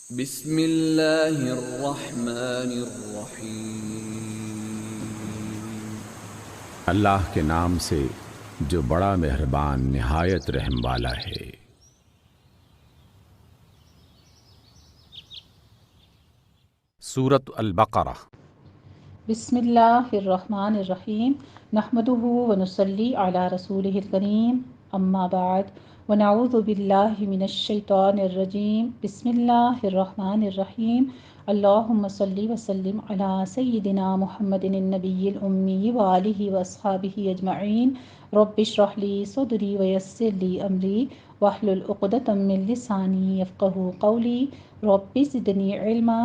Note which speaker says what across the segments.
Speaker 1: بسم اللہ الرحمن الرحیم۔
Speaker 2: اللہ کے نام سے جو بڑا مہربان نہایت رحم والا ہے۔
Speaker 3: سورۃ البقرہ۔
Speaker 4: بسم اللہ الرحمن الرحیم نحمده ونصلی علی رسولہ الکریم اما بعد ونعوذ باللہ من الشیطان الرجیم بسم اللہ الرحمن الرحیم اللہم صلی وسلم علی سیدنا محمد النبی الامی وآلہ واصحابہ اجمعین رب اشرح لی صدری ویسر لی امری واحلل عقدۃ من لسانی یفقہوا قولی رب زدنی علما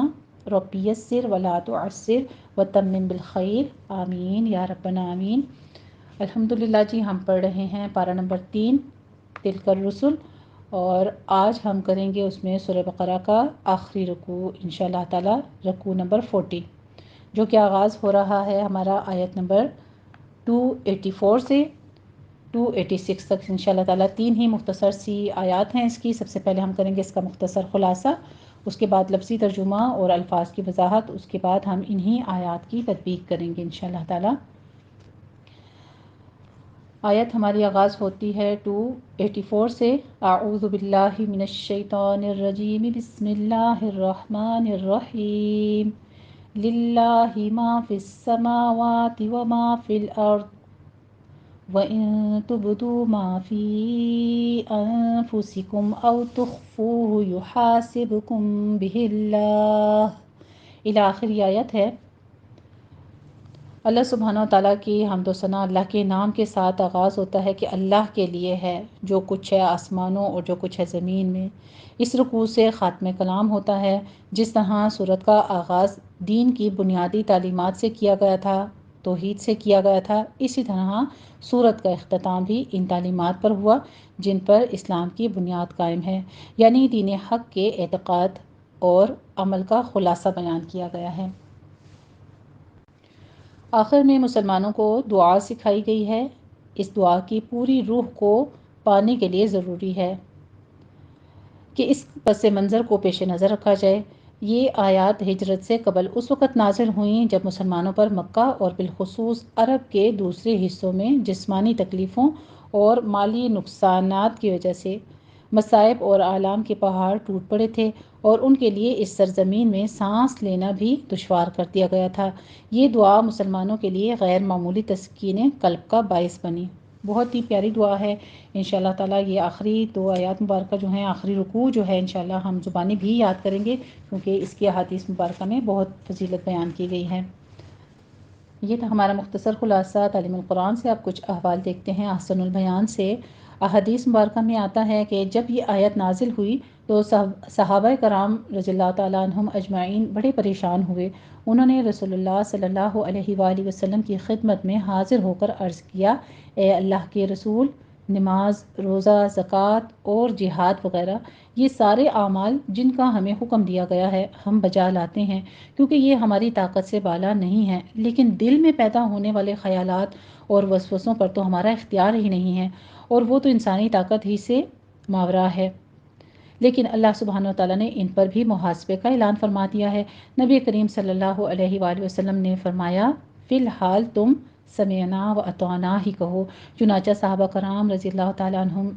Speaker 4: رب یسر ولا تعسر وتمم بالخیر آمین یا ربنا آمین۔ الحمدللہ جی، ہم پڑھ رہے ہیں پارہ نمبر 3 تلک الرسل، اور آج ہم کریں گے اس میں سورہ بقرہ کا آخری رکوع انشاءاللہ تعالی، رکوع نمبر 40، جو کہ آغاز ہو رہا ہے ہمارا آیت نمبر 284 سے 286 تک انشاءاللہ تعالی۔ 3 ہی مختصر سی آیات ہیں اس کی۔ سب سے پہلے ہم کریں گے اس کا مختصر خلاصہ، اس کے بعد لفظی ترجمہ اور الفاظ کی وضاحت، اس کے بعد ہم انہی آیات کی تطبیق کریں گے انشاءاللہ تعالی۔ آیت ہماری آغاز ہوتی ہے 284 سے۔ اعوذ باللہ من الشیطان الرجیم بسم اللہ الرحمن الرحیم للہ ما فی السماوات وما فی الارض وَإِن تُبْدُوا مَا فِي أَنفُسِكُمْ أَوْ تُخْفُوهُ يُحَاسِبْكُم بِهِ اللَّهُ، الی آخری آیت ہے۔ اللہ سبحانہ و تعالیٰ کی حمد و ثنا اللہ کے نام کے ساتھ آغاز ہوتا ہے کہ اللہ کے لیے ہے جو کچھ ہے آسمانوں اور جو کچھ ہے زمین میں۔ اس رکوع سے خاتمہ کلام ہوتا ہے۔ جس طرح سورت کا آغاز دین کی بنیادی تعلیمات سے کیا گیا تھا، توحید سے کیا گیا تھا، اسی طرح سورت کا اختتام بھی ان تعلیمات پر ہوا جن پر اسلام کی بنیاد قائم ہے، یعنی دین حق کے اعتقاد اور عمل کا خلاصہ بیان کیا گیا ہے۔ آخر میں مسلمانوں کو دعا سکھائی گئی ہے۔ اس دعا کی پوری روح کو پانے کے لیے ضروری ہے کہ اس پس منظر کو پیش نظر رکھا جائے۔ یہ آیات ہجرت سے قبل اس وقت نازل ہوئیں جب مسلمانوں پر مکہ اور بالخصوص عرب کے دوسرے حصوں میں جسمانی تکلیفوں اور مالی نقصانات کی وجہ سے مصائب اور آلام کے پہاڑ ٹوٹ پڑے تھے، اور ان کے لیے اس سرزمین میں سانس لینا بھی دشوار کر دیا گیا تھا۔ یہ دعا مسلمانوں کے لیے غیر معمولی تسکین قلب کا باعث بنی۔ بہت ہی پیاری دعا ہے انشاءاللہ تعالیٰ۔ یہ آخری 2 آیات مبارکہ جو ہیں، آخری رکوع جو ہے، انشاءاللہ ہم زبانی بھی یاد کریں گے کیونکہ اس کی احادیث مبارکہ میں بہت فضیلت بیان کی گئی ہے۔ یہ تھا ہمارا مختصر خلاصہ تعلیم القرآن سے۔ آپ کچھ احوال دیکھتے ہیں احسن البیان سے۔ احادیث مبارکہ میں آتا ہے کہ جب یہ آیت نازل ہوئی تو صحابہ کرام رضی اللہ تعالیٰ عنہم اجمعین بڑے پریشان ہوئے۔ انہوں نے رسول اللہ صلی اللہ علیہ وآلہ وسلم کی خدمت میں حاضر ہو کر عرض کیا، اے اللہ کے رسول، نماز، روزہ، زکوٰۃ اور جہاد وغیرہ یہ سارے اعمال جن کا ہمیں حکم دیا گیا ہے ہم بجا لاتے ہیں، کیونکہ یہ ہماری طاقت سے بالا نہیں ہے، لیکن دل میں پیدا ہونے والے خیالات اور وسوسوں پر تو ہمارا اختیار ہی نہیں ہے، اور وہ تو انسانی طاقت ہی سے ماورا ہے۔ لیکن اللہ سبحانہ وتعالیٰ نے ان پر بھی محاسبے کا اعلان فرما دیا ہے۔ نبی کریم صلی اللہ علیہ وآلہ وسلم نے فرمایا، فی الحال تم سمعنا و اطعنا ہی کہو۔ چنانچہ صحابہ کرام رضی اللہ تعالیٰ عنہم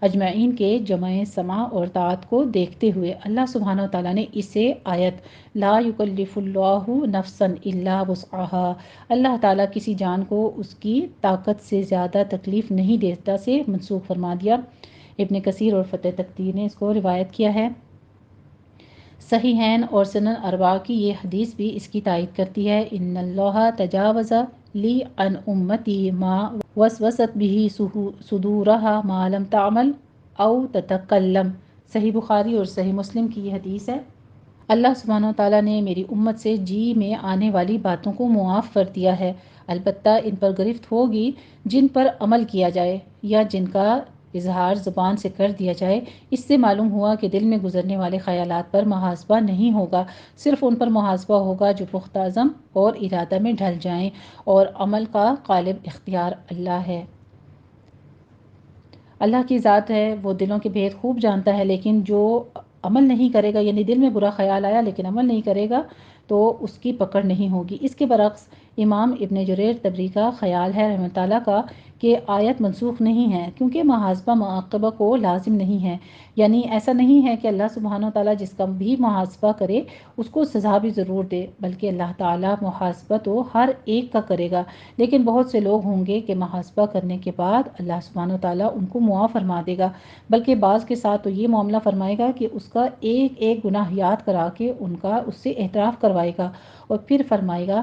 Speaker 4: اجمعین کے جمع سماع اور طاعت کو دیکھتے ہوئے اللہ سبحانہ وتعالیٰ نے اسے آیت لا یکلف اللہ نفسا الا وسعها، اللہ تعالیٰ کسی جان کو اس کی طاقت سے زیادہ تکلیف نہیں دیتا سے منسوخ فرما دیا۔ ابن کثیر اور فتح تقدیر نے اس کو روایت کیا ہے۔ صحیحین اور سنن اربعہ کی یہ حدیث بھی اس کی تائید کرتی ہے، ان اللہ تجاوز لی عن امتی ما وسوست به صدورها ما لم تعمل او تتکلم۔ صحیح بخاری اور صحیح مسلم کی یہ حدیث ہے۔ اللہ سبحانہ وتعالیٰ نے میری امت سے جی میں آنے والی باتوں کو معاف کر دیا ہے، البتہ ان پر گرفت ہوگی جن پر عمل کیا جائے یا جن کا اظہار زبان سے کر دیا جائے۔ اس سے معلوم ہوا کہ دل میں گزرنے والے خیالات پر محاسبہ نہیں ہوگا، صرف ان پر محاسبہ ہوگا جو پختہ عزم اور ارادہ میں ڈھل جائیں، اور عمل کا غالب اختیار اللہ ہے۔ اللہ کی ذات ہے، وہ دلوں کے بھید خوب جانتا ہے، لیکن جو عمل نہیں کرے گا، یعنی دل میں برا خیال آیا لیکن عمل نہیں کرے گا تو اس کی پکڑ نہیں ہوگی۔ اس کے برعکس امام ابن جریر طبری کا خیال ہے رحمۃ اللہ کا کہ آیت منسوخ نہیں ہے، کیونکہ محاسبہ معاقبہ کو لازم نہیں ہے، یعنی ایسا نہیں ہے کہ اللہ سبحانہ وتعالیٰ جس کا بھی محاسبہ کرے اس کو سزا بھی ضرور دے، بلکہ اللہ تعالیٰ محاسبہ تو ہر ایک کا کرے گا، لیکن بہت سے لوگ ہوں گے کہ محاسبہ کرنے کے بعد اللہ سبحانہ وتعالیٰ ان کو معاف فرما دے گا، بلکہ بعض کے ساتھ تو یہ معاملہ فرمائے گا کہ اس کا ایک ایک گناہ یاد کرا کے ان کا اس سے اعتراف کروائے گا، اور پھر فرمائے گا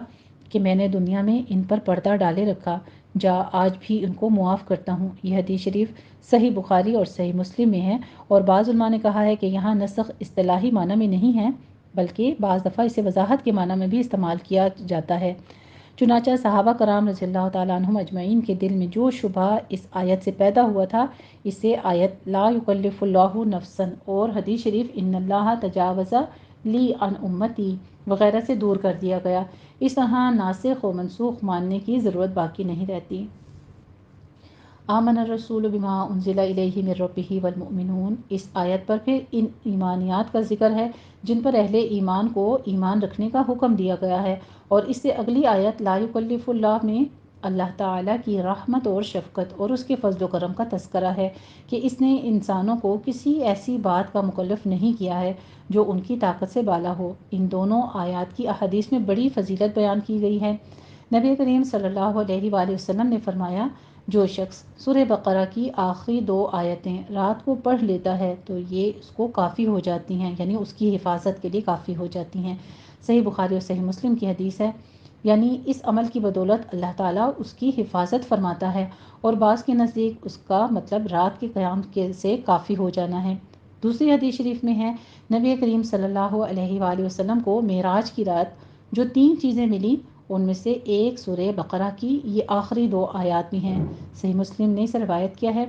Speaker 4: کہ میں نے دنیا میں ان پر پردہ ڈالے رکھا، جا آج بھی ان کو معاف کرتا ہوں۔ یہ حدیث شریف صحیح بخاری اور صحیح مسلم میں ہے، اور بعض علماء نے کہا ہے کہ یہاں نسخ اصطلاحی معنی میں نہیں ہے، بلکہ بعض دفعہ اسے وضاحت کے معنی میں بھی استعمال کیا جاتا ہے۔ چنانچہ صحابہ کرام رضی اللہ تعالیٰ عنہم اجمعین کے دل میں جو شبہ اس آیت سے پیدا ہوا تھا، اسے آیت لا یکلف اللہ نفسا اور حدیث شریف ان اللہ تجاوز لی عن امتی وغیرہ سے دور کر دیا گیا۔ اس طرح ناسخ و منسوخ ماننے کی ضرورت باقی نہیں رہتی۔ آمن الرسول بما انزل الیہ من ربہ والمؤمنون، اس آیت پر پھر ان ایمانیات کا ذکر ہے جن پر اہل ایمان کو ایمان رکھنے کا حکم دیا گیا ہے، اور اس سے اگلی آیت لا یکلف اللہ میں اللہ تعالیٰ کی رحمت اور شفقت اور اس کے فضل و کرم کا تذکرہ ہے کہ اس نے انسانوں کو کسی ایسی بات کا مکلف نہیں کیا ہے جو ان کی طاقت سے بالا ہو۔ ان دونوں آیات کی احادیث میں بڑی فضیلت بیان کی گئی ہے۔ نبی کریم صلی اللہ علیہ وآلہ وسلم نے فرمایا، جو شخص سورہ بقرہ کی آخری 2 آیتیں رات کو پڑھ لیتا ہے تو یہ اس کو کافی ہو جاتی ہیں، یعنی اس کی حفاظت کے لیے کافی ہو جاتی ہیں۔ صحیح بخاری اور صحیح مسلم کی حدیث ہے، یعنی اس عمل کی بدولت اللہ تعالیٰ اس کی حفاظت فرماتا ہے، اور بعض کے نزدیک اس کا مطلب رات کے قیام سے کافی ہو جانا ہے۔ دوسری حدیث شریف میں ہے، نبی کریم صلی اللہ علیہ وآلہ وسلم کو معراج کی رات جو 3 چیزیں ملی ان میں سے ایک سورہ بقرہ کی یہ آخری 2 آیات بھی ہیں۔ صحیح مسلم نے اسے روایت کیا ہے۔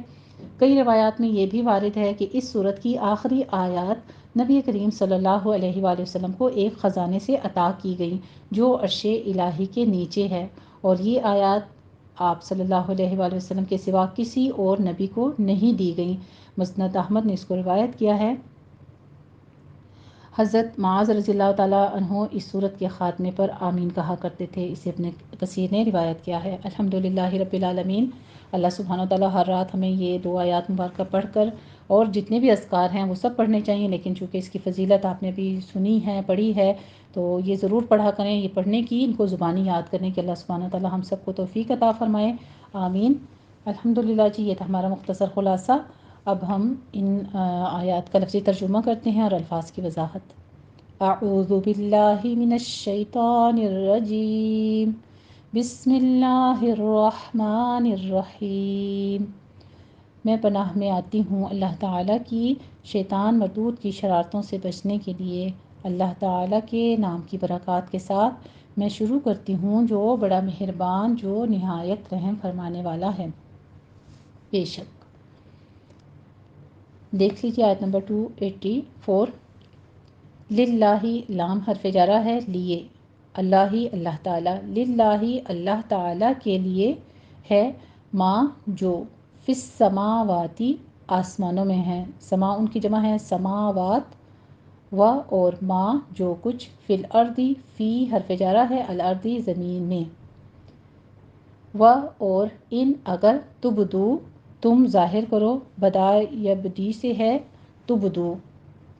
Speaker 4: کئی روایات میں یہ بھی وارد ہے کہ اس سورت کی آخری آیات نبی کریم صلی اللہ علیہ وآلہ وسلم کو ایک خزانے سے عطا کی گئی جو عرش الہی کے نیچے ہے، اور یہ آیات آپ صلی اللہ علیہ وآلہ وسلم کے سوا کسی اور نبی کو نہیں دی گئیں۔ مسند احمد نے اس کو روایت کیا ہے۔ حضرت معاذ رضی اللہ تعالیٰ عنہ اس صورت کے خاتمے پر آمین کہا کرتے تھے، اسے ابن کثیر نے روایت کیا ہے۔ الحمدللہ رب العالمین، اللہ سبحانہ وتعالیٰ ہر رات ہمیں یہ 2 آیات مبارکہ پڑھ کر، اور جتنے بھی اذکار ہیں وہ سب پڑھنے چاہیے، لیکن چونکہ اس کی فضیلت آپ نے بھی سنی ہے، پڑھی ہے، تو یہ ضرور پڑھا کریں، یہ پڑھنے کی، ان کو زبانی یاد کرنے کی اللہ سبحانہ وتعالیٰ ہم سب کو توفیق عطا فرمائے، آمین۔ الحمدللہ جی، یہ تھا ہمارا مختصر خلاصہ۔ اب ہم ان آیات کا لفظی ترجمہ کرتے ہیں اور الفاظ کی وضاحت۔ اعوذ باللہ من الشیطان الرجیم، بسم اللہ الرحمن الرحیم۔ میں پناہ میں آتی ہوں اللہ تعالیٰ کی شیطان مردود کی شرارتوں سے بچنے کے لیے۔ اللہ تعالیٰ کے نام کی برکات کے ساتھ میں شروع کرتی ہوں جو بڑا مہربان، جو نہایت رحم فرمانے والا ہے۔ بے شک، دیکھ لیجیے آیت نمبر 284۔ للہ، لام حرف جارہ ہے، لیے، اللہ ہی اللہ تعالیٰ، للہ اللہ تعالیٰ کے لیے ہے، ما جو، فی السماواتی آسمانوں میں ہے، سما ان کی جمع ہے سماوات، و اور ما جو کچھ، فی الارضی، فی حرف جارہ ہے، الارضی زمین میں، و اور ان اگر، تبدو تم ظاہر کرو، بدا یبدی سے ہے، تبدو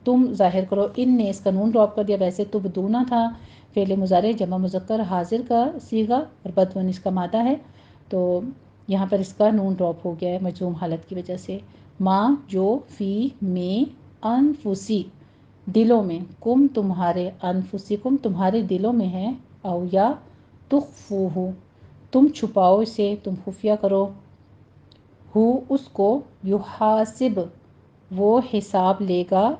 Speaker 4: تم ظاہر کرو، ان نے اس کا نون ڈراپ کر دیا، ویسے تبدونا تھا فعل مضارع جمع مذکر حاضر کا صیغہ اور بدون اس کا مادہ ہے، تو یہاں پر اس کا نون ڈراپ ہو گیا ہے مجزوم حالت کی وجہ سے۔ ما جو، فی میں، انفسی دلوں میں، کم تمہارے، انفسکم تمہارے دلوں میں ہے، او یا تخفوہ تم چھپاؤ اسے، تم خفیہ کرو، ہو اس کو، یحاسب وہ حساب لے گا،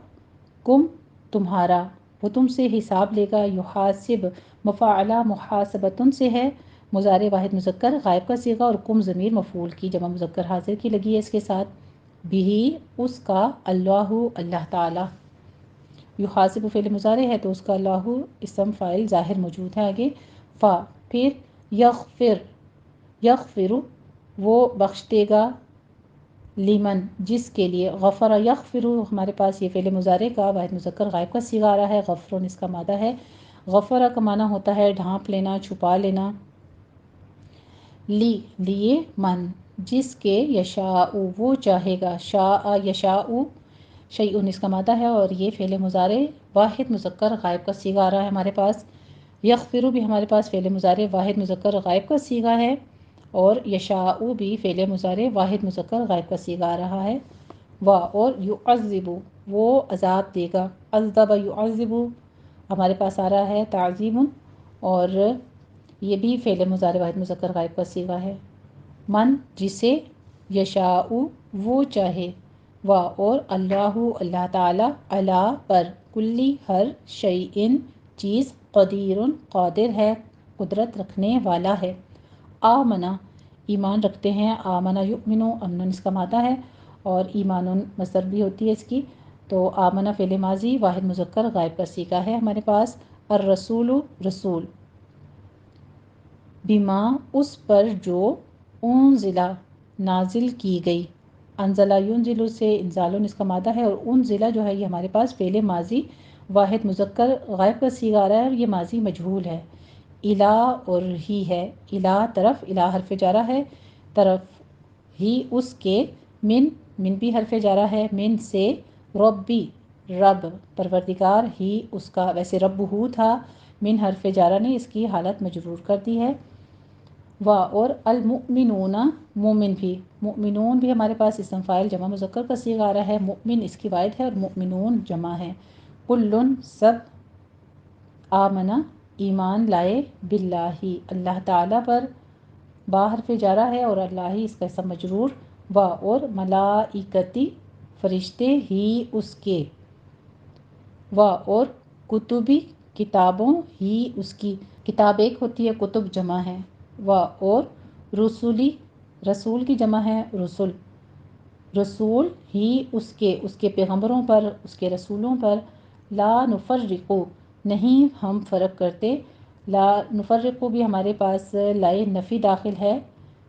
Speaker 4: کم تمہارا وہ تم سے حساب لے گا، یحاسب مفاعلہ محاسبتن سے ہے، مضارع واحد مذکر غائب کا صیغہ، اور کم ضمیر مفعول کی جمع مذکر حاضر کی لگی ہے اس کے ساتھ، بھی اس کا، اللہ اللہ تعالی، یحاسب فعل مضارع ہے تو اس کا اللہ اسم فاعل ظاہر موجود ہے آگے، فا پھر یغفر، یغفر وہ بخش دے گا، لیمن جس کے لیے، غفر یغفر ہمارے پاس یہ فعل مضارع کا واحد مذکر غائب کا صیغہ آ رہا ہے، غفرن اس کا مادہ ہے، غفر کا معنی ہوتا ہے ڈھانپ لینا، چھپا لینا، لیے من جس کے، یشاء وہ چاہے گا، شاء یشاء شیئن اس کا مادہ ہے، اور یہ فعل مضارع واحد مذکر غائب کا صیغہ آ رہا ہے ہمارے پاس، یغفر بھی ہمارے پاس فعل مضارع واحد مذکر غائب کا صیغہ ہے، اور یشاء بھی فعل مضارع واحد مذکر غائب کا صیغہ آ رہا ہے، اور یعذب وہ عذاب دے گا، عذب یعذب ہمارے پاس آ رہا ہے تعظیم، اور یہ بھی فعل مضارع واحد مذکر غائب کا صیغہ ہے، من جسے، یشاء وہ چاہے، اور اللہ اللہ تعالی، علی پر، کلی ہر، شیئن چیز، قدیر قادر ہے، قدرت رکھنے والا ہے، آمنا ایمان رکھتے ہیں، آمنا یؤمنو امن اس کا مادہ ہے، اور ایمان مصدر بھی ہوتی ہے اس کی، تو آمنا فعل ماضی واحد مذکر غائب کا صیغہ ہے ہمارے پاس، الرسول رسول، بما اس پر جو، انزلہ نازل کی گئی، انزلہ ینزل سے انزال اس کا مادہ ہے، اور انزلہ جو ہے یہ ہمارے پاس فعل ماضی واحد مذکر غائب کا صیغہ آ رہا ہے، اور یہ ماضی مجہول ہے، الا اور ہی ہے، الا طرف، الا حرف جارہ ہے، طرف ہی اس کے، من بھی حرف جارہ ہے، من سے، ربی رب پروردگار، ہی اس کا، ویسے رب ہو تھا، من حرف جارہ نے اس کی حالت مجرور کر دی ہے، اور المؤمنون مومن بھی، مؤمنون بھی ہمارے پاس اسم فاعل جمع مذکر کا صیغہ آ رہا ہے، مؤمن اس کی واحد ہے اور مؤمنون جمع ہے، کلن سب، آمنا ایمان لائے، باللہ اللہ تعالیٰ پر، با حرف جارہ ہے اور اللہ اس کا اسم مجرور، اور ملائکتی فرشتے، ہی اس کے، اور کتبی کتابوں، ہی اس کی، کتاب ایک ہوتی ہے، کتب جمع ہے، اور رسولی رسول کی جمع ہے، رسول ہی اس کے پیغمبروں پر، اس کے رسولوں پر، لا نفرق نہیں ہم فرق کرتے، لا نفرق بھی ہمارے پاس لائے نفی داخل ہے،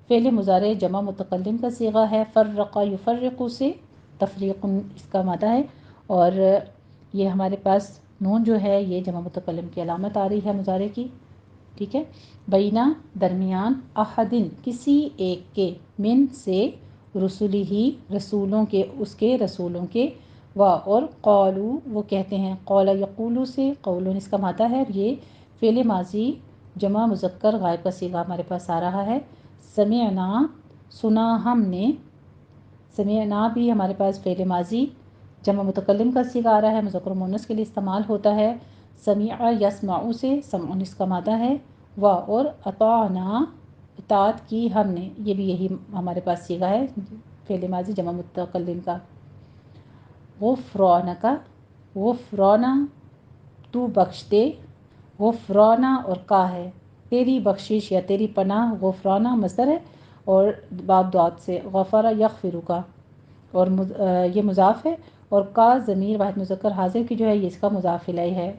Speaker 4: فعل مضارع جمع متکلم کا صیغہ ہے، فرق یفرق سے تفریق اس کا مادہ ہے، اور یہ ہمارے پاس نون جو ہے یہ جمع متکلم کی علامت آ رہی ہے مضارع کی، ٹھیک ہے، بینہ درمیان، احدن کسی ایک کے، من سے، رسولی ہی رسولوں کے، اس کے رسولوں کے، اور قالو وہ کہتے ہیں، قول یقولو سے قولن اس کا مادہ ہے، یہ فعل ماضی جمع مذکر غائب کا صیغہ ہمارے پاس آ رہا ہے، سمعنا سنا ہم نے، سمعنا بھی ہمارے پاس فعل ماضی جمع متکلم کا صیغہ آ رہا ہے، مذکر و مؤنث کے لیے استعمال ہوتا ہے، سمع یسمع سے سمعن اس کا مادہ ہے، اور اطعنا اطاعت کی ہم نے، یہ بھی یہی ہمارے پاس صیغہ ہے فعل ماضی جمع متکلم کا، غفرانک غفرانا تو بخش دے، غفرانا اور کا ہے، تیری بخشش یا تیری پناہ، غفرانا مصدر ہے اور باب دعات سے، غفر یغفر کا، اور یہ مضاف ہے، اور کا ضمیر واحد مذکر حاضر کی جو ہے یہ اس کا مضاف الیہ ہے،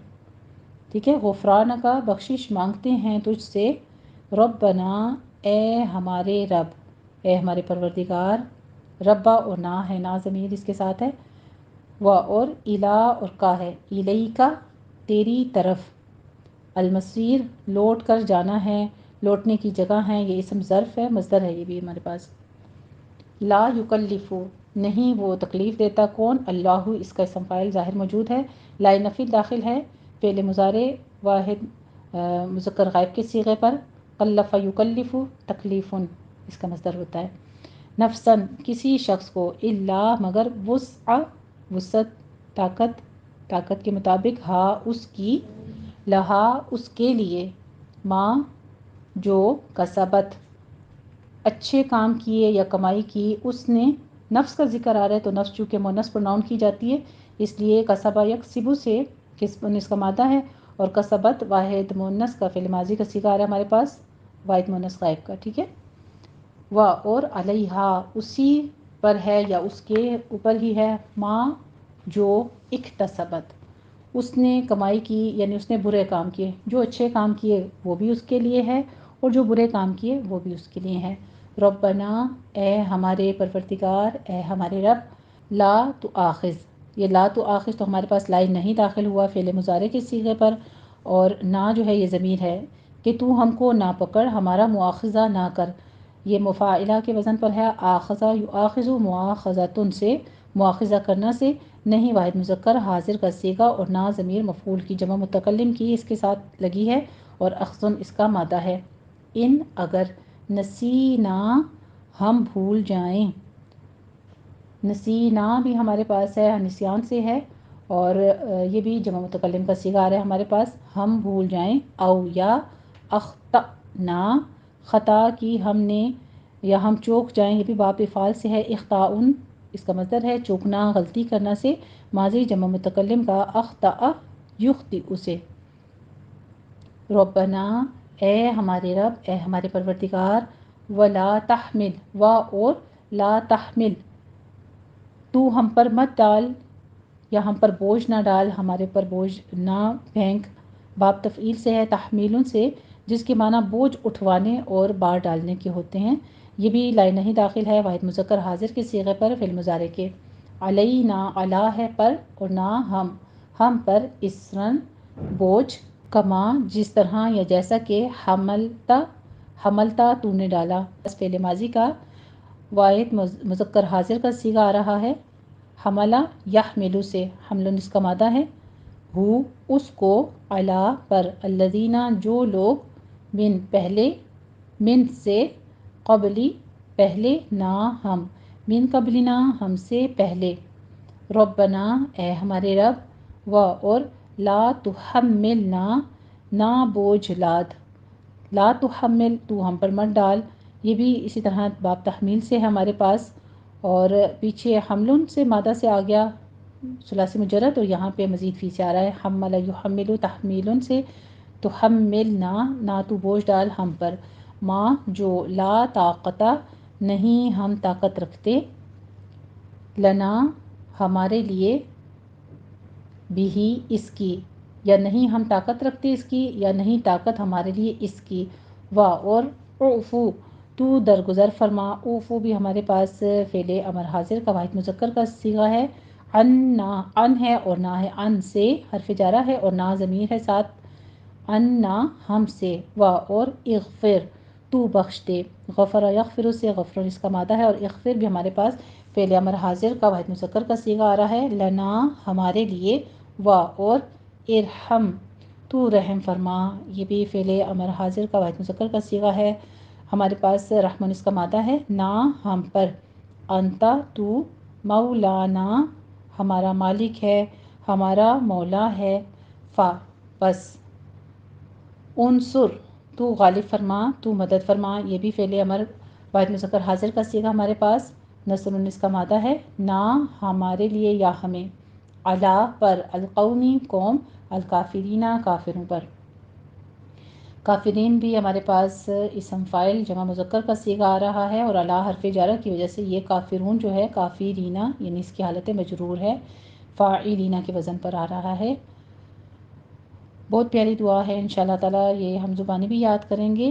Speaker 4: ٹھیک ہے، غفرانہ کا بخشش مانگتے ہیں تجھ سے، ربنا اے ہمارے رب، اے ہمارے پروردگار، ربا اور نا ہے، نا ضمیر اس کے ساتھ ہے، اور الہ اور کا ہے، الیکا تیری طرف، المصیر لوٹ کر جانا ہے، لوٹنے کی جگہ ہے، یہ اسم ظرف ہے، مصدر ہے یہ بھی ہمارے پاس، لا یکلف نہیں وہ تکلیف دیتا، کون، اللہ اس کا اسم فاعل ظاہر موجود ہے، لا نفی داخل ہے، فعل مضارع واحد مذکر غائب کے صیغے پر، کلف یکلف تکلیف اس کا مصدر ہوتا ہے، نفسن کسی شخص کو، الا مگر، وسعت طاقت کے مطابق، ہا اس کی، لہا اس کے لیے، ماں جو، کسبت اچھے کام کیے یا کمائی کی اس نے، نفس کا ذکر آ رہا ہے تو نفس چونکہ مؤنث پروناؤن کی جاتی ہے اس لیے کسبہ یکسبو سے کسب اس کا مادہ ہے، اور کسبت واحد مؤنث کا فعل ماضی کا صیغہ آ رہا ہے ہمارے پاس واحد مؤنث غائب کا، ٹھیک ہے، اور علیہا اسی پر ہے یا اس کے اوپر ہی ہے، ماں جو، اکتسبت اس نے کمائی کی، یعنی اس نے برے کام کیے، جو اچھے کام کیے وہ بھی اس کے لیے ہے اور جو برے کام کیے وہ بھی اس کے لیے ہے، ربنا اے ہمارے پروردگار، اے ہمارے رب، لا تؤاخذ، یہ لا تؤاخذ تو ہمارے پاس لائن نہیں داخل ہوا فعل مضارع کے صیغے پر، اور نہ جو ہے یہ ضمیر ہے کہ تو ہم کو نہ پکڑ، ہمارا مواخذہ نہ کر، یہ مفاعلہ کے وزن پر ہے، آخذہ یؤاخذ مواخذۃ سے مواخذہ کرنا سے، نہیں واحد مذکر حاضر کا صیغہ، اور نہ ضمیر مفعول کی جمع متکلم کی اس کے ساتھ لگی ہے، اور اخذن اس کا مادہ ہے۔ ان اگر نسینا ہم بھول جائیں، نسینا بھی ہمارے پاس ہے، نسیان سے ہے، اور یہ بھی جمع متکلم کا صیغہ آ رہا ہے ہمارے پاس، ہم بھول جائیں، او یا اخطأنا خطا کی ہم نے، یا ہم چوک جائیں، یہ بھی باب فعال سے ہے، اخطاؤن اس کا مصدر ہے چوکنا، غلطی کرنا سے، ماضی جمع متکلم کا اخطأ یخطئ سے۔ ربنا اے ہمارے رب، اے ہمارے پروردگار، ولا تحمل، و اور لا تحمل، تو ہم پر مت ڈال، یا ہم پر بوجھ نہ ڈال، ہمارے پر بوجھ نہ پھینک، باب تفعیل سے ہے تحمیلن سے، جس کے معنی بوجھ اٹھوانے اور بار ڈالنے کے ہوتے ہیں، یہ بھی لائن نہیں داخل ہے واحد مذکر حاضر کے صیغے پر فعل مضارع کے۔ علینا علی ہے پر، اور نہ ہم پر، اسرن بوجھ، کما جس طرح یا جیسا کہ حملتا تو نے ڈالا، اس فعل ماضی کا واحد مذکر حاضر کا صیغہ آ رہا ہے، حملہ یحملو سے، حمل اس کا مادہ ہے، ہو اس کو، علا پر، الذین جو لوگ، من پہلے، من سے، قبلی پہلے، نہ ہم، من قبلنا ہم سے پہلے، ربنا اے ہمارے رب، و اور لا تحملنا نہ بوجھ لاد، لا تحمل تو ہم پر مت ڈال، یہ بھی اسی طرح باب تحمیل سے ہے ہمارے پاس، اور پیچھے حملن سے مادہ سے آ گیا ثلاثی مجرد، اور یہاں پہ مزید فی سے آ رہا ہے، حمل یحمل تحمیلن سے، تحملنا نہ تو بوجھ ڈال ہم پر، ما جو، لا طاقت نہیں ہم طاقت رکھتے، لنا ہمارے لیے، بھی اس کی، یا نہیں ہم طاقت رکھتے اس کی، یا نہیں طاقت ہمارے لیے اس کی، و اور اعفو تو درگزر فرما، اعفو بھی ہمارے پاس فعل امر حاضر کا واحد مذکر کا صیغہ ہے، ان ہے اور نہ ہے، ان سے حرف جارہ ہے اور نہ ضمیر ہے ساتھ، ان نہ ہم سے، و اور اغفر تو بخش دے، غفر یغفر سے، غفر اس کا مادہ ہے، اور اغفر بھی ہمارے پاس فعل امر حاضر کا واحد مذکر کا صیغہ آ رہا ہے، لنا ہمارے لیے، و اور ارحم تو رحم فرما، یہ بھی فعل امر حاضر کا واحد مذکر کا صیغہ ہے ہمارے پاس، رحمن اس کا مادہ ہے، نہ ہم پر، انتا تو، مولانا ہمارا مالک ہے، ہمارا مولا ہے، فا بس، انصر تو غالب فرما، تو مدد فرما، یہ بھی فعل امر واحد مذکر حاضر کا صیغہ ہمارے پاس، نصر اس کا مادہ ہے، نہ ہمارے لیے یا ہمیں، علا پر، القومی قوم، الکافرین کافروں پر، کافرین بھی ہمارے پاس اسم فاعل جمع مذکر کا صیغہ آ رہا ہے، اور علی حرف جارہ کی وجہ سے یہ کافرون جو ہے کافرینا یعنی اس کی حالت مجرور ہے، فاعلینا کے وزن پر آ رہا ہے۔ بہت پیاری دعا ہے، انشاءاللہ تعالیٰ یہ ہم زبانی بھی یاد کریں گے،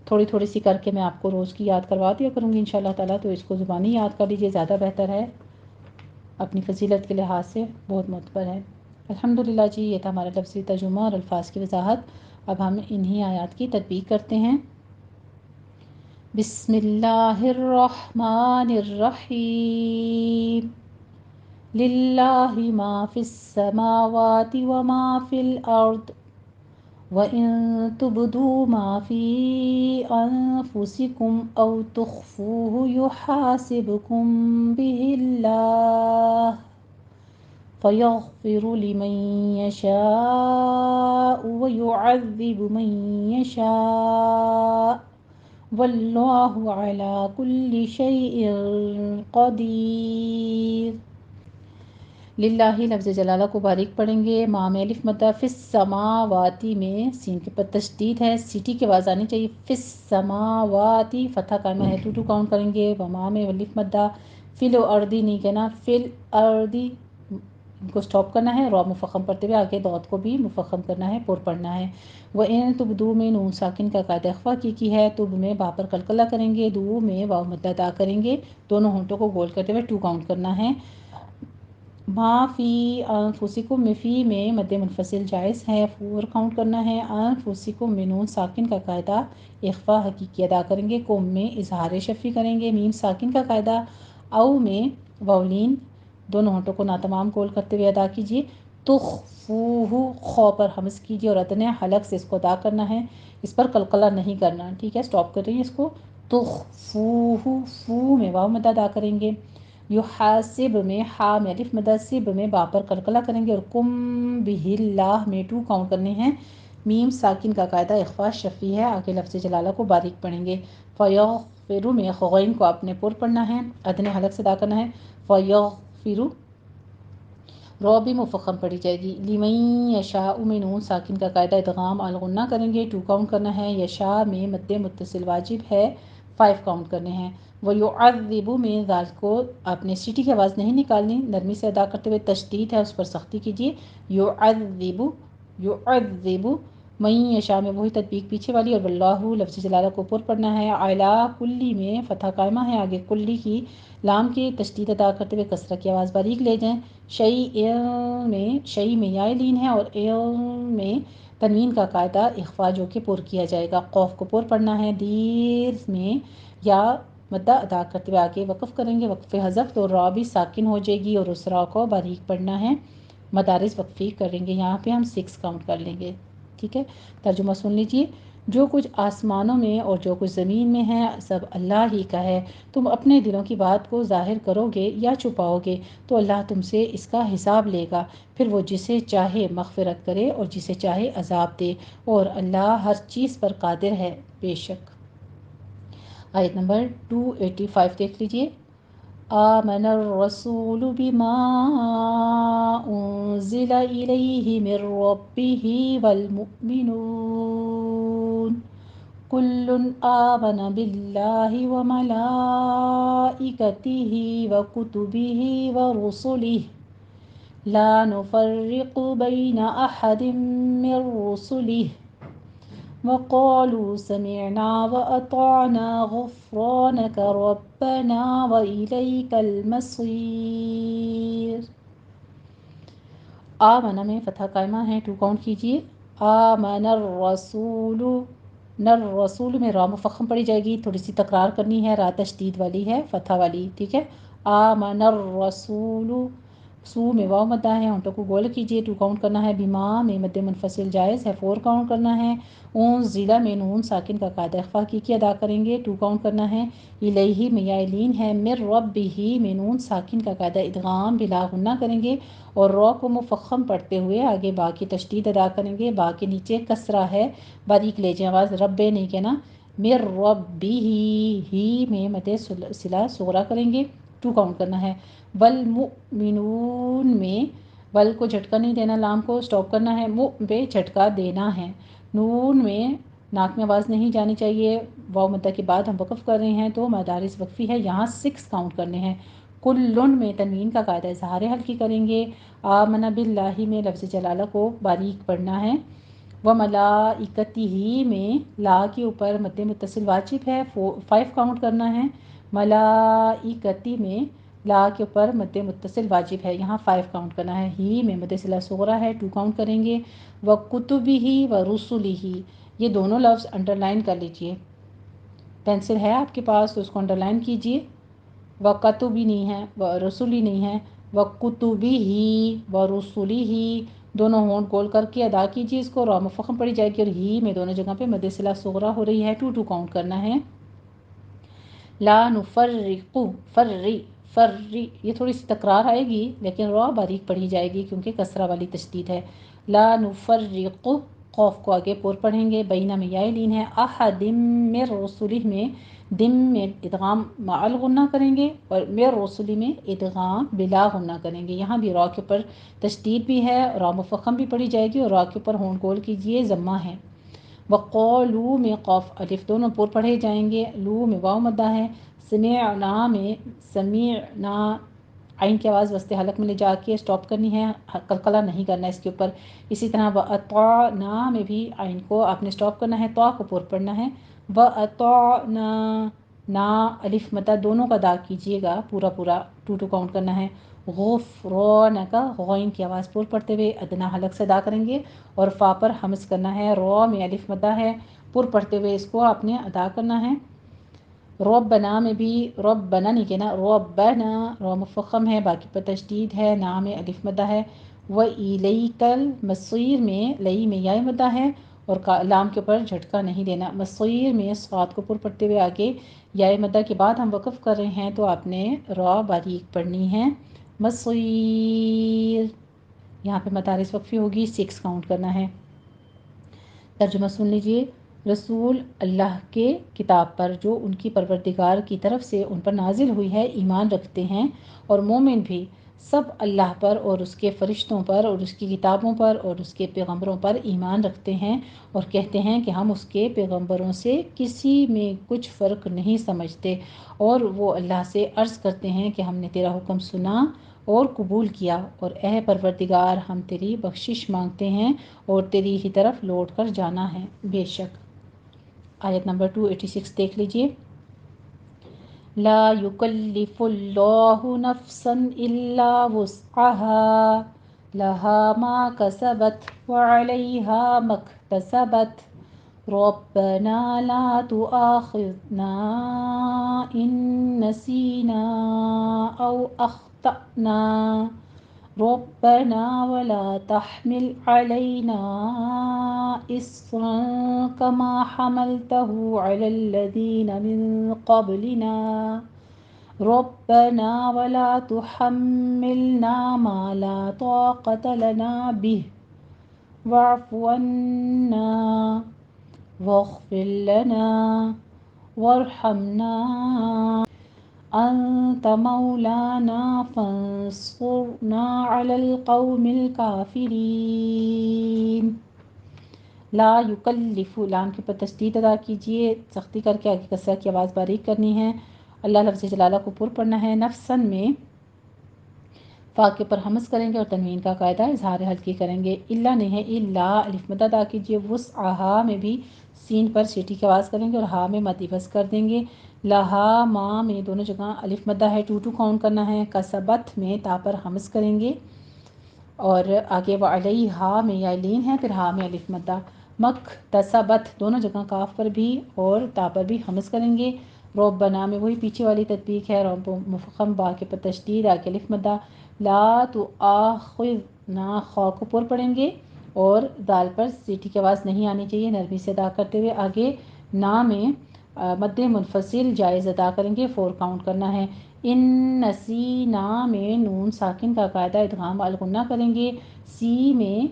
Speaker 4: تھوڑی تھوڑی سی کر کے میں آپ کو روز کی یاد کروا دیا کروں گی انشاءاللہ تعالیٰ، تو اس کو زبانی یاد کر لیجیے، زیادہ بہتر ہے، اپنی فضیلت کے لحاظ سے بہت معتبر ہے۔ الحمدللہ جی، یہ تھا ہمارا لفظی ترجمہ اور الفاظ کی وضاحت، اب ہم انہی آیات کی تطبیق کرتے ہیں۔ بسم اللہ الرحمن الرحیم، للہ ما فی السماوات وما فی الارض وَإِن تُبْدُوا مَا فِي أَنفُسِكُمْ أَوْ تُخْفُوهُ يُحَاسِبْكُم بِهِ اللَّهُ فَيَغْفِرُ لِمَن يَشَاءُ وَيُعَذِّبُ مَن يَشَاءُ وَاللَّهُ عَلَى كُلِّ شَيْءٍ قَدِيرٌ۔ للہ لفظ جلالہ کو باریک پڑھیں گے، ما میں الف مدہ، فی السماواتی میں سین کے پر تشدید ہے، سیٹی کی آواز آنی چاہیے، فی السماواتی فتحہ قائمہ ہے، 2 کاؤنٹ کریں گے، وما میں الف مدہ، فی الاردی نہیں کہنا، فی الاردی ان کو سٹاپ کرنا ہے، را مفخم پڑھتے ہوئے آگے دعت کو بھی مفخم کرنا ہے، پر پڑھنا ہے۔ وہ ان تبدو میں نون ساکن کا قاعدہ اخفا کی ہے، تب میں با پر قلقلہ کریں گے، دو میں واو مد ادا کریں گے، دونوں ہونٹوں کو گول کرتے ہوئے 2 کاؤنٹ کرنا ہے۔ ما فی انفسکم میں فی میں مد منفصل جائز ہے، 4 کاؤنٹ کرنا ہے۔ انفسکم میں نون ساکن کا قاعدہ اخفا حقیقی ادا کریں گے، کم میں اظہار شفی کریں گے، میم ساکن کا قاعدہ او میں واولین دونوں ہونٹوں کو ناتمام گول کرتے ہوئے ادا کیجیے۔ تخفوہ خو پر حمز کیجیے اور ادنے حلق سے اس کو ادا کرنا ہے، اس پر قلقلہ نہیں کرنا، ٹھیک ہے، سٹاپ کر رہی ہیں اس کو۔ تخفوہ فو میں واو مد ادا کریں گے، یحاسب میں ہا میں الف مد، سب میں با پر قلقلہ کریں گے، اور کم بہ اللہ میں 2 کاؤنٹ کرنے ہیں۔ میم ساکن کا قاعدہ اخفا شفی ہے، آگے لفظ جلالہ کو باریک پڑھیں گے۔ فیغفر میں غین کو اپنے پر پڑھنا ہے، ادنے حلق سے ادا کرنا ہے، فیغفر رو بھی مفخم پڑھی جائے گی۔ لمن یشاء میں نون ساکن کا قاعدہ ادغام الغنہ کریں گے، 2 کاؤنٹ کرنا ہے۔ یشاء میں مد متصل واجب ہے، 5 کاؤنٹ کرنے ہیں۔ وَيُعَذِّبُ میں ذال کو آپ نے سیٹی کی آواز نہیں نکالنی، نرمی سے ادا کرتے ہوئے تشدید ہے اس پر سختی کیجیے۔ یعذب یعذب من یشاء میں وہی تطبیق پیچھے والی، اور واللہ لفظ جلالہ کو پر پڑھنا ہے۔ علی کلی میں فتح قائمہ ہے، آگے کلی کی لام کی تشدید ادا کرتے ہوئے کسرہ کی آواز باریک لے جائیں۔ شیء میں یا لین ہے، اور میں تنوین کا قاعدہ اخفا جو کہ پر کیا جائے گا، قوف کو پر پڑھنا ہے۔ دیر میں یا مدہ ادا کرتے ہوئے آگے وقف کریں گے، وقف حذف تو را بھی ساکن ہو جائے گی، اور اس را کو باریک پڑھنا ہے، مدارس وقفی کریں گے، یہاں پہ ہم 6 کاؤنٹ کر لیں گے، ٹھیک ہے۔ ترجمہ سن لیجیے۔ جو کچھ آسمانوں میں اور جو کچھ زمین میں ہے سب اللہ ہی کا ہے، تم اپنے دلوں کی بات کو ظاہر کرو گے یا چھپاؤ گے تو اللہ تم سے اس کا حساب لے گا، پھر وہ جسے چاہے مغفرت کرے اور جسے چاہے عذاب دے، اور اللہ ہر چیز پر قادر ہے بے شک۔ آیت نمبر 285 دیکھ لیجیے۔ آمن الرسول بما انزل الیہ من ربہ والمؤمنون کل آمن باللہ وملائکتہ وکتبہ ورسلہ لا نفرق بین احد من رسلہ وقالوا سمعنا وأطعنا غفرانك ربنا وإليك المصير۔ آمن میں فتح قائمہ ہے، 2 کاؤنٹ کیجیے۔ آمن الرسول، نر رسول میں را مفخم پڑھی جائے گی، تھوڑی سی تکرار کرنی ہے، را تشدید والی ہے، فتح والی، ٹھیک ہے۔ آمن الرسول، سو میں واو مدہ ہے، ہونٹوں کو گول کیجیے، 2 کاؤنٹ کرنا ہے۔ بما میں مد منفصل جائز ہے، 4 کاؤنٹ کرنا ہے۔ اون ضلع میں نون ساکن کا قاعدہ اخفا کی ادا کریں گے، 2 کاؤنٹ کرنا ہے۔ الیہ میں یا لین ہے، مر ربہ میں نون ساکن کا قاعدہ ادغام بلا غنہ کریں گے، اور را کو مفخم پڑھتے ہوئے آگے با کی تشدید ادا کریں گے، با کے نیچے کسرہ ہے، باریک لے جائیں آواز، رب نہیں کہنا، مر ربہ ہی میں مد صلہ صغرا کریں گے، 2 کاؤنٹ کرنا ہے۔ والمؤمنون میں ول کو جھٹکا نہیں دینا، لام کو سٹاپ کرنا ہے، مؤ پہ جھٹکا دینا ہے، نون میں ناک میں آواز نہیں جانی چاہیے، واو مدہ کے بعد ہم وقف کر رہے ہیں تو مدارس وقفی ہے، یہاں 6 کاؤنٹ کرنے ہیں۔ کلن میں تنوین کا قاعدہ اظہار حلقی کریں گے۔ آمن باللہ میں لفظ جلالہ کو باریک پڑھنا ہے۔ وملائکتہ میں لا کے اوپر مد متصل واجب ہے، 5 کاؤنٹ کرنا ہے۔ ملائکتی میں لا کے اوپر مد متصل واجب ہے، یہاں 5 کاؤنٹ کرنا ہے۔ ہی میں مد صلہ صغرا ہے، 2 کاؤنٹ کریں گے۔ وَكُتُبِهِ وَرُسُلِهِ یہ دونوں لفظ انڈر لائن کر لیجئے، پینسل ہے آپ کے پاس تو اس کو انڈر لائن کیجئے۔ وَكَتُبِ نہیں ہے، وَرُسُلِ نہیں ہے، وَكُتُبِهِ وَرُسُلِهِ دونوں ہونٹ گول کر کے ادا کیجئے، اس کو را مفخم پڑھی جائے گی، اور ہی میں دونوں جگہ پہ مد صلہ صغرا ہو رہی ہے، 2 کاؤنٹ کرنا ہے۔ لا نفرق فرری یہ تھوڑی سی تکرار آئے گی لیکن را باریک پڑھی جائے گی کیونکہ کسرہ والی تشدید ہے۔ لا نفرق قوف کو آگے پر پڑھیں گے، بینہ میں یا لین ہے، احد من رسلہ میں دم میں ادغام مع الغنہ کریں گے، اور من رسل میں ادغام بلا غنہ کریں گے، یہاں بھی را کے اوپر تشدید بھی ہے، را مفخم بھی پڑھی جائے گی، اور را کے اوپر ہونٹ گول کیجئے، ضمہ ہے۔ وقالو میں قاف الف دونوں پر پڑھے جائیں گے، لو میں واو مدہ ہے۔ سمعنا میں سمعنا آئین کی آواز وسط حلق میں لے جا کے سٹاپ کرنی ہے، قلقلہ نہیں کرنا اس کے اوپر۔ اسی طرح وَأَطَعْنَا میں بھی آئین کو آپ نے سٹاپ کرنا ہے، طا کو پور پڑھنا ہے، وَأَطَعْنَا نا الف مدہ دونوں کا ادا کیجیے گا، پورا پورا 2 کاؤنٹ کرنا ہے۔ غفرانک غین کی آواز پور پڑھتے ہوئے ادنا حلق سے ادا کریں گے اور فا پر حمز کرنا ہے، رو میں الف مدہ ہے، پور پڑھتے ہوئے اس کو آپ نے ادا کرنا ہے۔ ربنا میں بھی ربنا نہیں کہنا، ربنا رو مفخم ہے، باقی پر تشدید ہے، نا میں الف مدہ ہے۔ وَإِلَيْكَ الْمَصِيرُ میں لئی میں یا مدہ ہے اور لام کے اوپر جھٹکا نہیں دینا۔ مصیر میں صاد کو پر پڑھتے ہوئے آگے یا مدہ کے بعد ہم وقف کر رہے ہیں تو آپ نے را باریک پڑھنی ہے، مصیر۔ یہاں پہ مدارس وقفی ہوگی، 6 کاؤنٹ کرنا ہے۔ ترجمہ سن لیجئے۔ رسول اللہ کے کتاب پر جو ان کی پروردگار کی طرف سے ان پر نازل ہوئی ہے ایمان رکھتے ہیں، اور مومن بھی سب اللہ پر اور اس کے فرشتوں پر اور اس کی کتابوں پر اور اس کے پیغمبروں پر ایمان رکھتے ہیں اور کہتے ہیں کہ ہم اس کے پیغمبروں سے کسی میں کچھ فرق نہیں سمجھتے، اور وہ اللہ سے عرض کرتے ہیں کہ ہم نے تیرا حکم سنا اور قبول کیا، اور اے پروردگار ہم تیری بخشش مانگتے ہیں اور تیری ہی طرف لوٹ کر جانا ہے بے شک۔ آیت نمبر 286 دیکھ لیجئے۔ لا یکلف اللہ نفسا الا وسعها لها ما كسبت وعليها ما اكتسبت ربنا لا تؤاخذنا إن نسينا أو أخطأنا ربنا ولا تحمل علينا إصرا كما حملته على الذين من قبلنا ربنا ولا تحملنا ما لا طاقة لنا به واعف عنا واغفر لنا وارحمنا أنت مولانا فانصرنا على القوم الكافرين۔ لا یکلف لام کے پر تشدید ادا کیجیے، سختی کر کے آگے کسرہ کی آواز باریک کرنی ہے، اللہ لفظ جلالہ کو پر پڑھنا ہے۔ نفسن میں فا کے پر حمز کریں گے اور تنوین کا قاعدہ اظہار حلقی کریں گے۔ الا نہیں ہے، الا الف مد ادا کیجیے۔ وسعہا میں بھی سین پر سیٹی کی آواز کریں گے اور ہا میں مد بس کر دیں گے۔ لہا ما میں دونوں جگہ الف مدہ ہے، 2 کاؤنٹ کرنا ہے۔ کسبت میں تا پر حمز کریں گے اور آگے وعلیہا میں یا لین ہے، پھر ہا میں الف مدہ۔ مکتسبت دونوں جگہ کاف پر بھی اور تا پر بھی حمز کریں گے۔ ربنا میں وہی پیچھے والی تطبیق ہے، رب مفخم با کے پر تشدید آگے الف مدہ۔ لا تؤاخذنا خا کو پر پڑھیں گے اور دال پر سیٹی کی آواز نہیں آنی چاہیے، نرمی سے ادا کرتے ہوئے آگے نا میں مد منفصل جائز ادا کریں گے، 4 کاؤنٹ کرنا ہے۔ ان نسینا میں نون ساکن کا قاعدہ ادغام الغنہ کریں گے، سی میں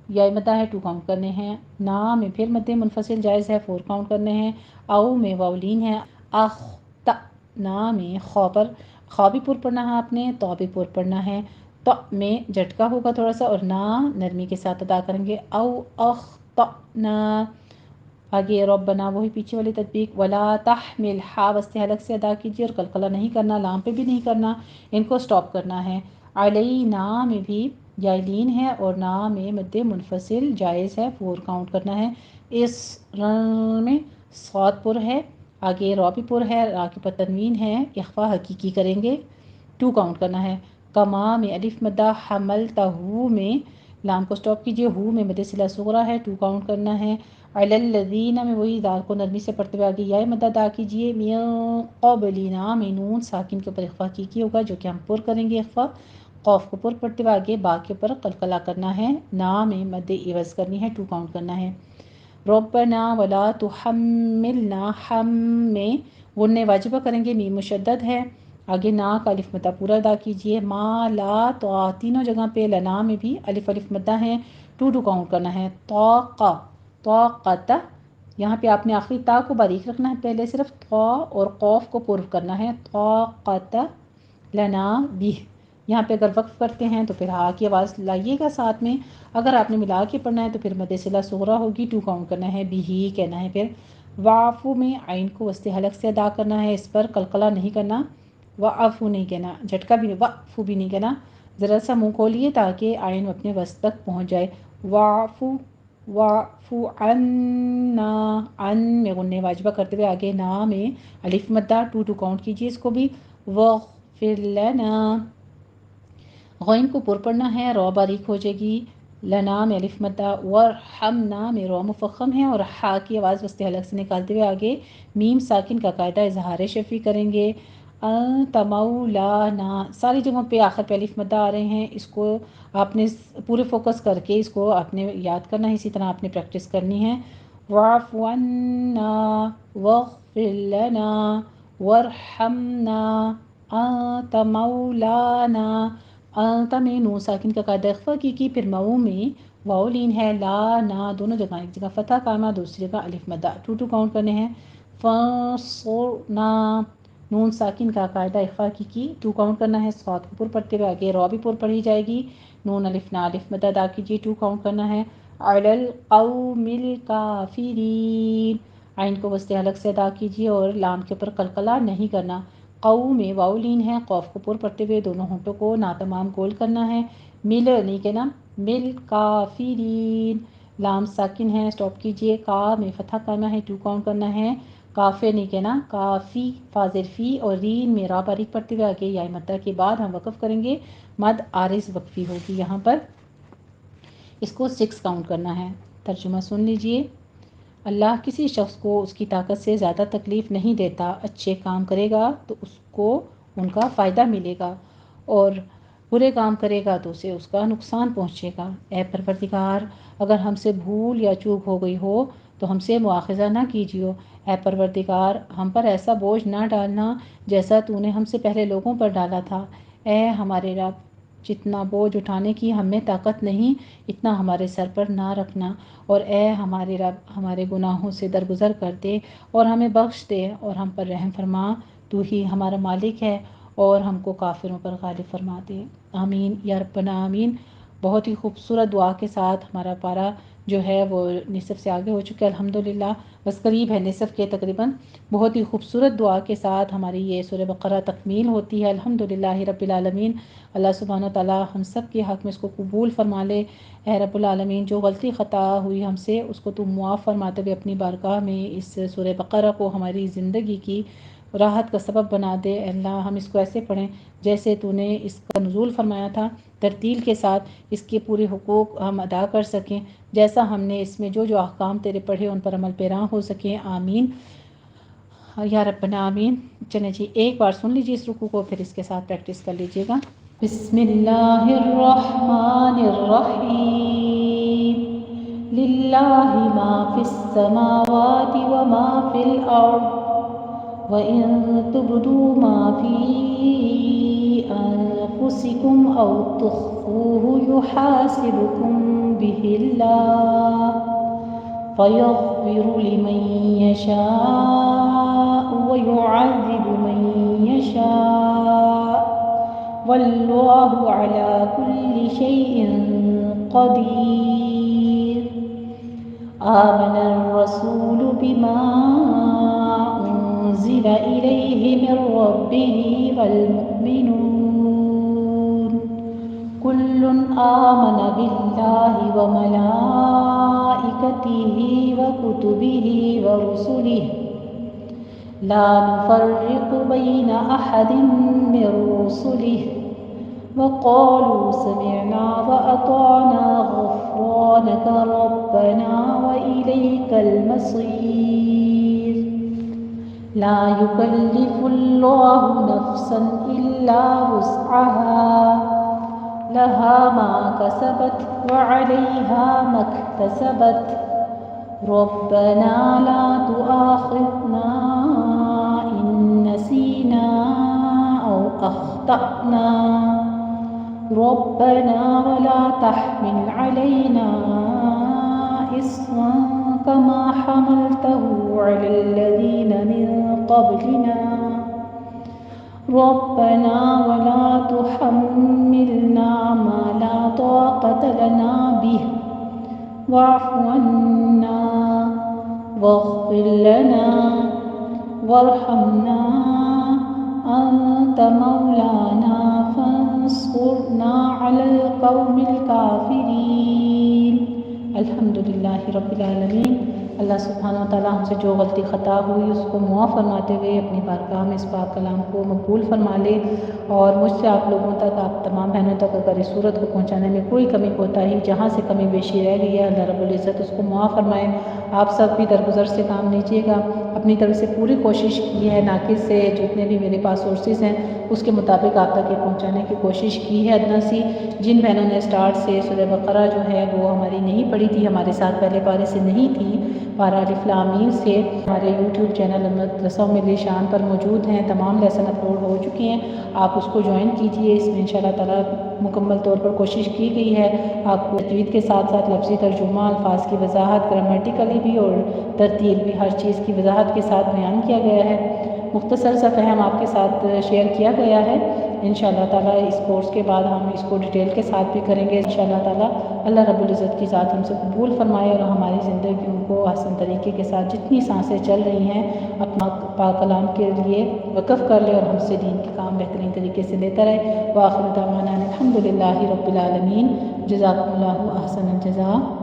Speaker 4: یا مدہ ہے، 2 کاؤنٹ کرنے ہیں۔ نا میں پھر مد منفصل جائز ہے، 4 کاؤنٹ کرنے ہیں۔ او میں واولین ہے۔ اخطأنا میں خا پر خا بھی پر پڑھنا ہے آپ نے، تو بھی پر پڑھنا ہے، تو میں جھٹکا ہوگا تھوڑا سا اور نا نرمی کے ساتھ ادا کریں گے۔ او اخطأنا آگے ربنا وہی پیچھے والی تطبیق۔ ولا تحمل ہا وسط حلق سے ادا کیجیے اور قلقلہ نہیں کرنا، لام پہ بھی نہیں کرنا، ان کو سٹاپ کرنا ہے۔ علینا میں بھی جائلین ہے اور نا میں مد منفصل جائز ہے، 4 کاؤنٹ کرنا ہے۔ اس رن میں صاد پر ہے، آگے را بھی پر ہے، را کے پر تنوین ہے، اخفا حقیقی کریں گے، 2 کاؤنٹ کرنا ہے۔ کما میں الف مدہ، حملتہ میں لام کو سٹاپ کیجیے، ہو میں مد صلہ صغرا ہے، 2 کاؤنٹ کرنا ہے۔ علی الذین میں وہی دال کو نرمی سے پڑھتے ہوئے آگے یا مدہ ادا کیجیے۔ من قبلنا میں نون ساکن کے اوپر اخفا حقیقی ہوگا جو کہ ہم پر کریں گے اخفا، قوف کو پر پڑھتے ہوئے آگے با کے پر قلقلہ کرنا ہے، نا میں مد عوض کرنی ہے، 2 کاؤنٹ کرنا ہے۔ ربنا ولا تحملنا ہم میں غنہ واجبہ کریں گے، میم مشدد ہے، آگے نا کا الف مدہ پورا ادا کیجیے۔ ما لا تو تینوں جگہ پہ لنا میں بھی الف مدہ ہے، 2 کاؤنٹ کرنا ہے۔ طاقہ طاقت یہاں پہ آپ نے آخری تا کو باریک رکھنا ہے، پہلے صرف طا اور قوف کو پر کرنا ہے، طاقت لنا بھی۔ یہاں پہ اگر وقف کرتے ہیں تو پھر ہا کی آواز لائیے گا ساتھ میں، اگر آپ نے ملا کے پڑھنا ہے تو پھر مد صلہ صغرا ہوگی، 2 کاؤنٹ کرنا ہے، بھی ہی کہنا ہے۔ پھر واعفو میں عین کو وسط حلق سے ادا کرنا ہے، اس پر قلقلہ نہیں کرنا، وعفو نہیں کہنا، جھٹکا بھی نہیں، وعفو بھی نہیں کہنا، ذرا سا منہ کھولیے تاکہ آئین اپنے وسط تک پہنچ جائے. وعفو وعفو عنا، ان میں غنہ واجبہ کرتے ہوئے آگے نا میں الف مدہ 2 کاؤنٹ کیجیے اس کو بھی. واغفر لنا، غین کو پر پڑھنا ہے، رو باریک ہو جائے گی. لنا میں الف مدہ، ورحمنا میں رو مفخم ہے اور ہا کی آواز وسط حلق سے نکالتے ہوئے آگے میم ساکن کا قاعدہ اظہار شفیع کریں گے. انت مولانا، ساری جگہوں پہ آخر پہ الف مدہ آ رہے ہیں، اس کو آپ نے پورے فوکس کر کے اس کو آپ نے یاد کرنا ہے، اسی طرح آپ نے پریکٹس کرنی ہے. واعف عنا واغفر لنا وارحمنا انت مولانا. انت میں نون ساکن کا قاعدہ اخفا کی پھر مؤ میں واؤ لین ہے، لا نا دونوں جگہ، ایک جگہ فتح کامہ دوسری جگہ الف مدہ 2 کاؤنٹ کرنے ہیں. فانصرنا، نون ساکن کا قاعدہ اخفا کی 2 کاؤنٹ کرنا ہے، صاد کو پر پڑھتے ہوئے آگے رو بھی پر پڑھی جائے گی. نون الف نا الف مدہ ادا کیجیے 2 کاؤنٹ کرنا ہے. علی القوم الکافرین، عین کو وسط حلق سے ادا کیجیے اور لام کے اوپر قلقلہ نہیں کرنا. قو میں واؤ لین ہے، قوف کو پر پڑھتے ہوئے دونوں ہونٹوں کو ناتمام گول کرنا ہے. مل نہیں کہنا، مل کافرین، لام ساکن ہے، سٹاپ کیجیے. کا میں فتح کرنا ہے، 2 کاؤنٹ کرنا ہے. کافر نہیں کہنا، کافی فاضل فی اور رین میں را باریک پڑھتے ہوئے آگے یا مدہ کے بعد ہم وقف کریں گے، مد عارض وقفی ہوگی یہاں پر، اس کو 6 کاؤنٹ کرنا ہے. ترجمہ سن لیجئے. اللہ کسی شخص کو اس کی طاقت سے زیادہ تکلیف نہیں دیتا، اچھے کام کرے گا تو اس کو ان کا فائدہ ملے گا اور برے کام کرے گا تو اسے اس کا نقصان پہنچے گا. اے پروردگار، اگر ہم سے بھول یا چوک ہو گئی ہو تو ہم سے مواخذہ نہ کیجیے. اے پروردگار، ہم پر ایسا بوجھ نہ ڈالنا جیسا تو نے ہم سے پہلے لوگوں پر ڈالا تھا. اے ہمارے رب، جتنا بوجھ اٹھانے کی ہم میں طاقت نہیں اتنا ہمارے سر پر نہ رکھنا، اور اے ہمارے رب ہمارے گناہوں سے درگزر کر دے اور ہمیں بخش دے اور ہم پر رحم فرما، تو ہی ہمارا مالک ہے اور ہم کو کافروں پر غالب فرما دے. آمین یا ربنا آمین. بہت ہی خوبصورت دعا کے ساتھ ہمارا پارا جو ہے وہ نصف سے آگے ہو چکا ہے الحمدللہ، بس قریب ہے نصف کے تقریباً. بہت ہی خوبصورت دعا کے ساتھ ہماری یہ سورہ بقرہ تکمیل ہوتی ہے الحمدللہ رب العالمین. اللہ سبحانہ وتعالی ہم سب کے حق میں اس کو قبول فرما لے. اے رب العالمین، جو غلطی خطا ہوئی ہم سے اس کو تو معاف فرماتے ہوئے اپنی بارگاہ میں اس سورہ بقرہ کو ہماری زندگی کی راحت کا سبب بنا دے. اے اللہ، ہم اس کو ایسے پڑھیں جیسے تو نے اس کا نزول فرمایا تھا، ترتیل کے ساتھ اس کے پورے حقوق ہم ادا کر سکیں، جیسا ہم نے اس میں جو جو احکام تیرے پڑھے ان پر عمل پیرا ہو سکیں. آمین یا ربنا آمین. چلیں جی ایک بار سن لیجیے اس رکوع کو، پھر اس کے ساتھ پریکٹس کر لیجیے گا. بسم اللہ الرحمن الرحیم. للہ ما فی السماوات وما فی الارض وَإِن تُبْدُوا مَا فِي أَنفُسِكُمْ أَوْ تُخْفُوهُ يُحَاسِبْكُم بِهِ اللَّهُ فَيَغْفِرُ لِمَن يَشَاءُ وَيُعَذِّبُ مَن يَشَاءُ وَاللَّهُ عَلَى كُلِّ شَيْءٍ قَدِيرٌ. آمن الرسول بما أنزل إليه من ربه والمؤمنون كل آمن بالله وملائكته وكتبه ورسله لا نفرق بين أحد من رسله وقالوا سمعنا وأطعنا غفرانك ربنا وإليك المصير. لا يكلف الله نفسا إلا وسعها لها ما كسبت وعليها ما اكتسبت ربنا لا تؤاخذنا إن نسينا أو أخطأنا ربنا ولا تحمل علينا إصرا كما حملته على الذين من قبلنا ربنا ولا تحملنا ما لا طاقة لنا به واعف عنا واغفر لنا وارحمنا أنت مولانا فانصرنا على القوم الكافرين. الحمدللہ رب العالمین. اللہ سبحانہ و تعالیٰ ہم سے جو غلطی خطا ہوئی اس کو معاف فرماتے ہوئے اپنی بارگاہ میں اس پاک کلام کو مقبول فرما لے، اور مجھ سے آپ لوگوں تک، آپ تمام بہنوں تک اگر اس صورت کو پہنچانے میں کوئی کمی کوتاہی جہاں سے کمی بیشی رہ گئی ہے، اللہ رب العزت اس کو معاف فرمائے. آپ سب بھی درگزر سے کام لیجیے گا. اپنی طرف سے پوری کوشش کی ہے، ناقص سے جتنے بھی میرے پاس سورسز ہیں اس کے مطابق آپ تک یہ پہنچانے کی کوشش کی ہے ادنا سی. جن بہنوں نے سٹارٹ سے سورہ بقرہ جو ہے وہ ہماری نہیں پڑھی تھی، ہمارے ساتھ پہلے پارے سے نہیں تھی، پارہ الف لام میم سے ہمارے یوٹیوب چینل رسم ملی شان پر موجود ہیں. تمام لیسن اپلوڈ ہو چکے ہیں، آپ اس کو جوائن کیجئے. اس میں انشاءاللہ تعالیٰ مکمل طور پر کوشش کی گئی ہے آپ کو تجوید کے ساتھ ساتھ لفظی ترجمہ، الفاظ کی وضاحت، گرامیٹیکلی بھی اور ترتیل بھی، ہر چیز کی وضاحت کے ساتھ بیان کیا گیا ہے. مختصر سا فہم آپ کے ساتھ شیئر کیا گیا ہے. انشاءاللہ تعالیٰ اس کورس کے بعد ہم اس کو ڈیٹیل کے ساتھ بھی کریں گے انشاءاللہ تعالیٰ. اللہ رب العزت کی ذات ہم سے قبول فرمائے اور ہماری زندگیوں کو آسان طریقے کے ساتھ جتنی سانسیں چل رہی ہیں اپنا پاک کلام کے لیے وقف کر لے اور ہم سے دین کے کام بہترین طریقے سے لیتا رہے. وآخر دعوانا الحمدللہ رب العالمین. جزاکم اللہ احسن الجزاء.